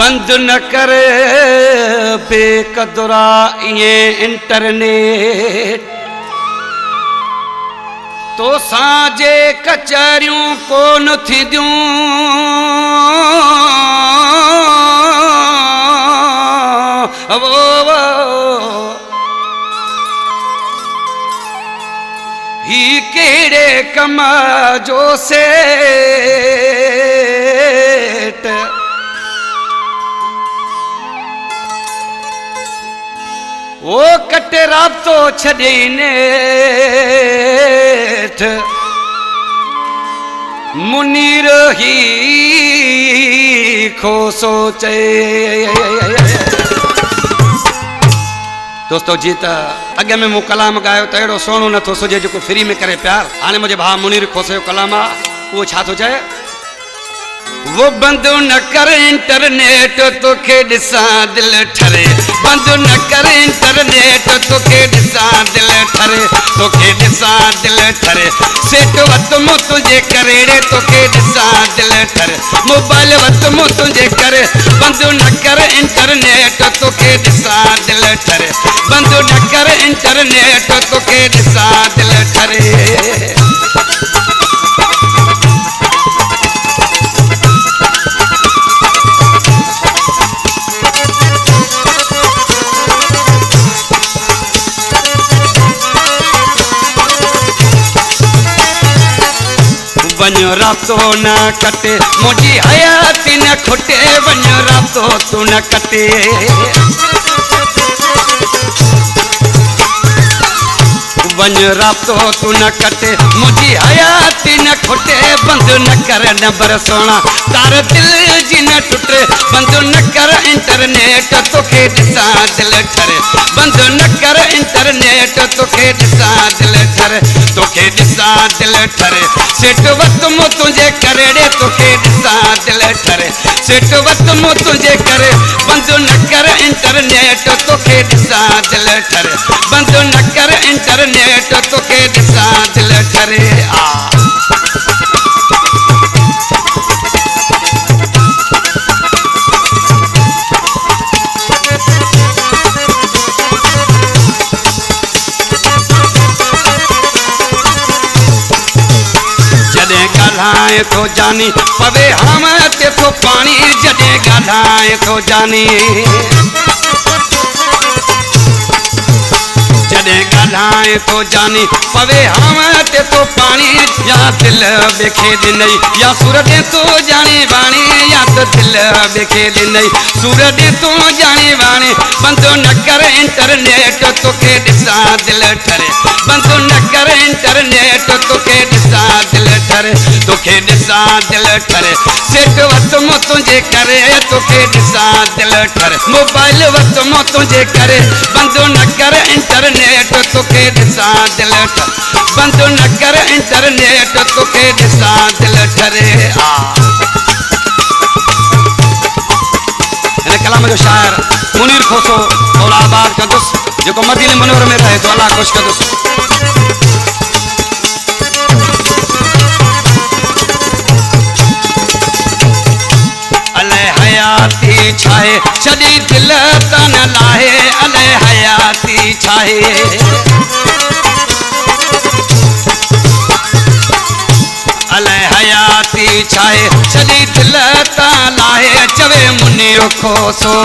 बंद न कर बेकदुरा ये इंटरनेट तो साजे कचरियूं कोन थींदियूं ही केड़े कम जो सेठ ओ कटे राब्तो छॾे नेठ मुनीर ही खो सोचे। दोस्तों जी त अॻे में मूं कलाम ॻायो त अहिड़ो सोणो नथो सुझे जेको फ्री में करे प्यार। हाणे मुंहिंजे भाउ मुनीर खोसे जो कलाम आहे, उहो छा थो चए? वो बंद न कर इंटरनेट तोखे ॾिसां दिलि ठरे, बंद न कर इंटरनेट तोखे ॾिसां दिलि ठरे, तोखे ॾिसां दिलि ठरे, सेठ वत मूं तुंहिंजे करे रे तोखे ॾिसां दिलि ठरे, मोबाइल वत मूं तुंहिंजे करे, बंद न कर इंटरनेट तोखे ॾिसां दिलि ठरे, बंद न कर इंटरनेट तोखे ॾिसां दिलि ठरे। वञो राब्तो न कटे मुंहिंजी हयाती न खुटे, वञो राब्तो तूं न कटे, वञो राब्तो तूं न कटे मुंहिंजी हयाती न खुटे, बंद न कर नंबर सोना तार दिल जी न टुटे, बंद न कर इंटरनेट तोखे ॾिसां दिलि ठरे, बंद न कर इंटरनेट तोखे ॾिसां दिलि ठरे, तोखे ॾिसां दिलि ठरे, सेठ वत मूं तुंहिंजे करे रे तोखे ॾिसां दिलि ठरे, सेठ वत मूं तुंहिंजे करे, बंद न कर इंटरनेट तोखे ॾिसां दिलि ठरे, बंद न कर इंटरनेट तोखे ॾिसां दिलि ठरे। ॻाल्हाए थो जानी पवे हम ते थो पाणी, जॾहिं ॻाल्हाए थो जानी, जॾहिं ॻाल्हाए थो जानी पवे हम ते थो पाणी, या दिलि ॿिए ॾिनई या सुर ॾे तूं ॼाणे वाणी, या त दिलि ॿिए ॾिनई सुर ॾे तूं ॼाणे वाणी, बंद न कर इंटरनेट तोखे ॾिसां दिलि ठरे, बंद न कर इंटरनेट तोखे ॾिसां दिलि ठरे, तोखे ॾिसां दिलि ठरे, सेठ वत मूं तुंहिंजे करे तोखे ॾिसां दिलि ठरे, मोबाइल वत मूं तुंहिंजे करे, बंद न कर इंटरनेट तोखे ॾिसां दिलि ठरे, बंद न कर इंटरनेट तोखे ॾिसां दिलि ठरे। हिन कलाम जो शाइर मुनीर खोसो औलाबाद कंदुसि, जेको मदीने मनोर में रहे तो अल्लाह ख़ुशि कंदुसि। अले हयाती छाहे छॾी दिलि त न लाहे, अले हयाती छाहे, अले हयाती छाहे छॾी दिलि त लाहे, चवे मुनीर खोसो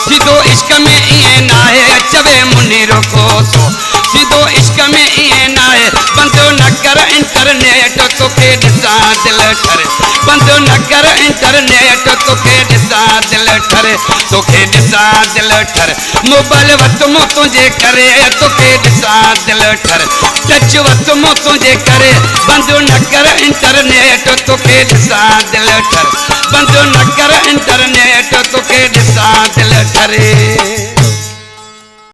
सिधो इश्क में ईअं नाहे, चवे मुनीर खोसो सिधो इश्क में ईअं नाहे, बंद न कर इंटरनेट तोखे ॾिसां दिलि ठरे, बंद न कर इंटरनेट तोखे ॾिसां दिलि ठरे, तोखे ॾिसां दिलि ठरे, मोबाइल वत मूं तुंहिंजे करे तोखे ॾिसां दिलि ठरे, टच वत मूं तुंहिंजे करे, बंद न कर इंटरनेट तोखे ॾिसां दिलि ठरे, बंद न कर इंटरनेट तोखे ॾिसां दिलि ठरे।